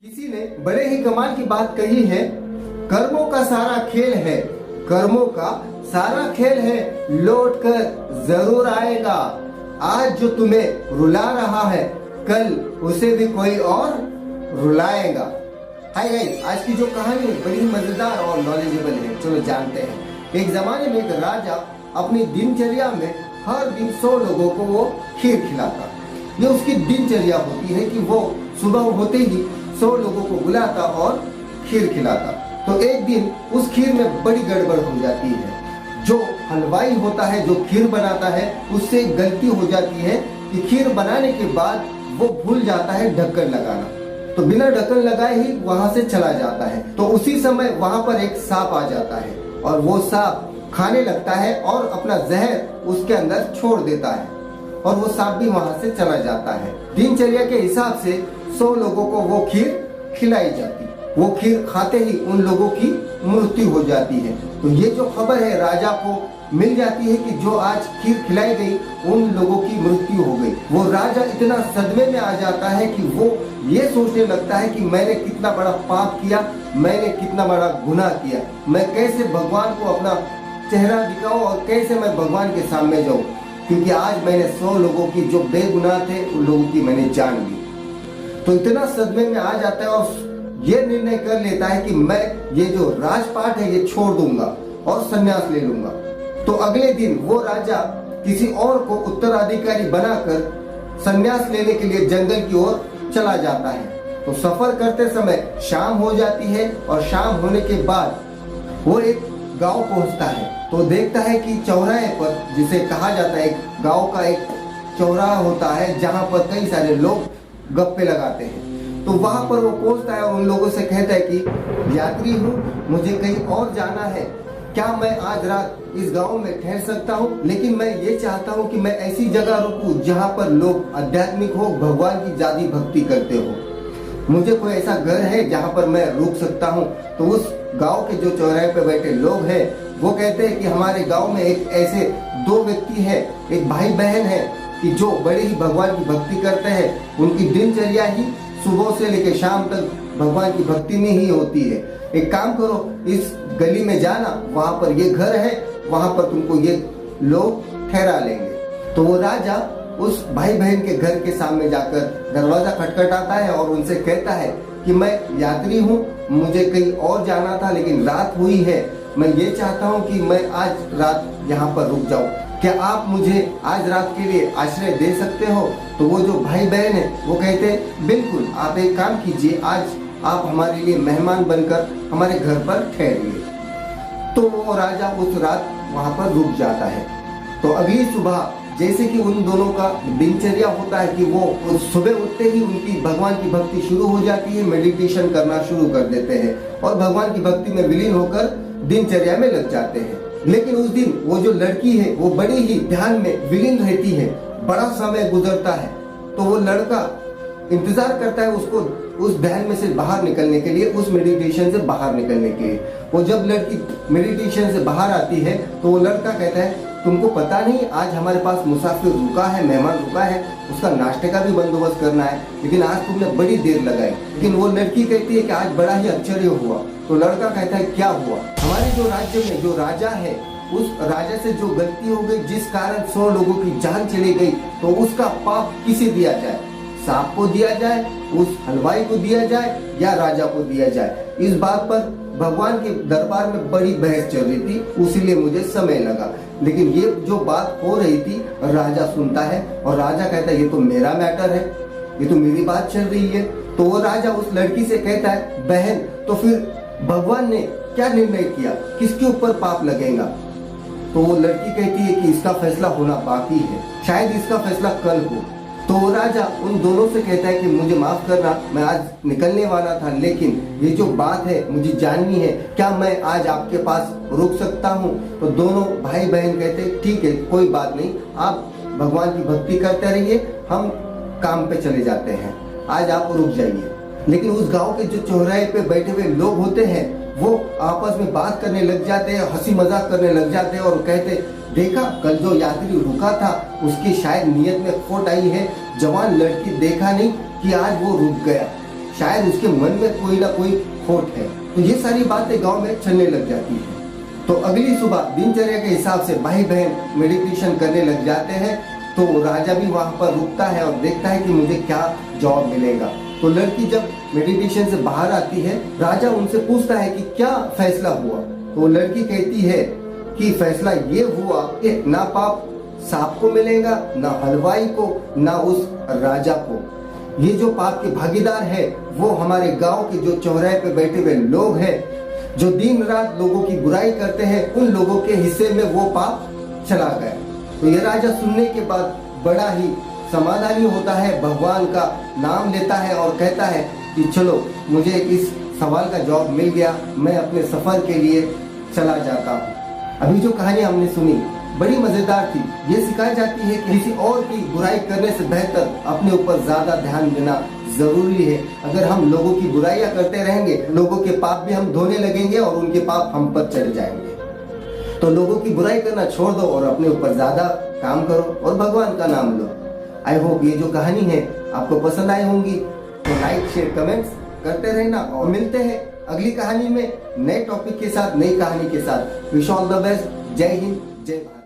किसी ने बड़े ही कमाल की बात कही है, कर्मों का सारा खेल है, कर्मों का सारा खेल है, लौट कर जरूर आएगा। आज जो तुम्हें रुला रहा है, कल उसे भी कोई और रुलाएगा। हाय गाइस, आज की जो कहानी है बड़ी मजेदार और नॉलेजेबल है। चलो जानते हैं। एक जमाने में एक राजा अपनी दिनचर्या में हर दिन 100 लोगों को वो खीर खिलाता। ये उसकी दिनचर्या होती है कि वो सुबह होते ही 100 लोगों को बुलाता और खीर खिलाता। तो एक दिन उस खीर में बड़ी गड़बड़ हो जाती है। जो हलवाई होता है, जो खीर बनाता है, उससे गलती हो जाती है कि खीर बनाने के बाद वो भूल जाता है ढक्कन लगाना। तो बिना ढक्कन लगाए ही वहां से चला जाता है। तो उसी समय वहां पर एक सांप आ जाता है और वो सांप खाने लगता है और अपना जहर उसके अंदर छोड़ देता है और वो सांप भी वहां से चला जाता है। दिनचर्या के हिसाब से 100 लोगों को वो खीर खिलाई जाती। वो खीर खाते ही उन लोगों की मृत्यु हो जाती है। तो ये जो खबर है राजा को मिल जाती है कि जो आज खीर खिलाई गई उन लोगों की मृत्यु हो गई। वो राजा इतना सदमे में आ जाता है कि वो ये सोचने लगता है कि मैंने कितना बड़ा पाप किया, मैंने कितना बड़ा गुनाह किया, मैं कैसे भगवान को अपना चेहरा दिखाऊं और कैसे मैं भगवान के सामने जाऊं, क्योंकि आज मैंने 100 लोगों की जो बेगुनाह थे उन लोगों की मैंने जान ली। तो इतना सदमे में आ जाता है और ये निर्णय कर लेता है कि मैं ये जो राजपाट है ये छोड़ दूंगा और संन्यास ले लूंगा। तो अगले दिन वो राजा किसी और को उत्तराधिकारी बनाकर संन्यास लेने के लिए जंगल की ओर चला जाता है। तो सफर करते समय शाम हो जाती है और शाम होने के बाद वो एक गांव पहुंचता है। तो देखता है कि चौराहे पर, जिसे कहा जाता है गांव का एक चौराहा होता है जहां पर कई सारे लोग गप्पे लगाते हैं। तो वहां पर वो पहुंचता है और उन लोगों से कहता है कि यात्री हूँ, मुझे कहीं और जाना है, क्या मैं आज रात इस गांव में ठहर सकता हूँ? लेकिन मैं ये चाहता हूँ कि मैं ऐसी जगह रुकूं जहाँ पर लोग आध्यात्मिक हो, भगवान की ज्यादा भक्ति करते हो। मुझे कोई ऐसा घर है जहाँ पर मैं रुक सकता हूँ? तो उस गांव के जो चौराहे पे बैठे लोग हैं वो कहते हैं कि हमारे गांव में एक ऐसे 2 व्यक्ति है, एक भाई बहन है कि जो बड़े ही भगवान की भक्ति करते हैं। उनकी दिनचर्या ही सुबह से लेकर शाम तक भगवान की भक्ति में ही होती है। एक काम करो, इस गली में जाना, वहां पर ये घर है, वहां पर तुमको ये लोग ठहरा लेंगे। तो वो राजा उस भाई बहन के घर के सामने जाकर दरवाजा खटखटाता है और उनसे कहता है कि मैं यात्री हूँ, मुझे कहीं और जाना था लेकिन रात हुई है, मैं ये चाहता हूँ कि मैं आज रात यहाँ पर रुक जाऊँ, क्या आप मुझे आज रात के लिए आश्रय दे सकते हो? तो वो जो भाई बहन है वो कहते हैं बिल्कुल, आप एक काम कीजिए, आज आप हमारे लिए मेहमान बनकर हमारे घर पर ठहरिए। तो वो राजा उस रात वहां पर रुक जाता है। तो अगली सुबह जैसे कि उन दोनों का दिनचर्या होता है कि वो सुबह उठते ही उनकी भगवान की भक्ति शुरू हो जाती है, मेडिटेशन करना शुरू कर देते हैं और भगवान की भक्ति में विलीन होकर दिनचर्या में लग जाते हैं। लेकिन उस दिन वो जो लड़की है वो बड़ी ही ध्यान में विलीन रहती है। बड़ा समय गुजरता है तो वो लड़का इंतजार करता है उसको उस ध्यान में से बाहर निकलने के लिए, उस मेडिटेशन से बाहर निकलने के लिए। वो जब लड़की मेडिटेशन से बाहर आती है तो वो लड़का कहता है तुमको पता नहीं आज हमारे पास मुसाफिर रुका है, मेहमान रुका है, उसका नाश्ते का भी बंदोबस्त करना है, लेकिन आज तुमने बड़ी देर लगाई। लेकिन वो लड़की कहती है कि आज बड़ा ही आश्चर्य हुआ। तो लड़का कहता है क्या हुआ? हमारे जो राज्य में जो राजा है, उस राजा से जो गलती हो गई जिस कारण 100 लोगों की जान चली गई, तो उसका पाप किसे दिया जाए? सांप को दिया जाए, उस हलवाई को दिया जाए या राजा को दिया जाए? इस बात पर भगवान के दरबार में बड़ी बहस चल रही थी, उसीलिए मुझे समय लगा। लेकिन ये जो बात हो रही थी राजा सुनता है और राजा कहता है ये तो मेरा मैटर है, ये तो मेरी बात चल रही है। तो वो राजा उस लड़की से कहता है बहन, तो फिर भगवान ने क्या निर्णय किया, किसके ऊपर पाप लगेगा? तो वो लड़की कहती है कि इसका फैसला होना बाकी है, शायद इसका फैसला कल हो। तो वो राजा उन दोनों से कहता है कि मुझे माफ करना, मैं आज निकलने वाला था, लेकिन ये जो बात है मुझे जाननी है, क्या मैं आज आपके पास रुक सकता हूँ? तो दोनों भाई बहन कहते ठीक है, कोई बात नहीं, आप भगवान की भक्ति करते रहिए, हम काम पे चले जाते हैं, आज आप रुक जाइए। लेकिन उस गांव के जो चौराहे पे बैठे हुए लोग होते हैं वो आपस में बात करने लग जाते हैं, हंसी मजाक करने लग जाते हैं और कहते देखा कल जो यात्री रुका था उसकी शायद नियत में खोट आई है, जवान लड़की देखा नहीं कि आज वो रुक गया। शायद उसके मन में कोई ना कोई खोट है। तो ये सारी बातें गांव में चलने लग जाती है। तो अगली सुबह दिनचर्या के हिसाब से भाई बहन मेडिटेशन करने लग जाते हैं। तो राजा भी वहां पर रुकता है और देखता है कि मुझे क्या जवाब मिलेगा। तो लड़की जब मेडिटेशन से बाहर आती है, राजा उनसे पूछता है कि क्या फैसला हुआ। तो लड़की कहती है कि फैसला ये हुआ कि ना पाप सांप को मिलेगा, ना हलवाई को, ना उस राजा को। ये जो पाप के भागीदार है वो हमारे गांव के जो चौराहे पे बैठे हुए लोग हैं, जो दिन रात लोगों की बुराई करते हैं, उन लोगों के हिस्से में वो पाप चला गया। तो ये राजा सुनने के बाद बड़ा ही समाधानी होता है, भगवान का नाम लेता है और कहता है कि चलो मुझे इस सवाल का जवाब मिल गया, मैं अपने सफर के लिए चला जाता हूँ। अभी जो कहानी हमने सुनी बड़ी मजेदार थी। ये सिखाई जाती है कि किसी और की बुराई करने से बेहतर अपने ऊपर ज्यादा ध्यान देना जरूरी है। अगर हम लोगों की बुराइयां करते रहेंगे, लोगों के पाप भी हम धोने लगेंगे और उनके पाप हम पर चढ़ जाएंगे। तो लोगों की बुराई करना छोड़ दो और अपने ऊपर ज्यादा काम करो और भगवान का नाम लो। आई होप ये जो कहानी है आपको पसंद आई होंगी। तो लाइक शेयर कमेंट्स करते रहना और मिलते हैं अगली कहानी में नए टॉपिक के साथ, नई कहानी के साथ। Wish all the best. जय हिंद, जय भारत।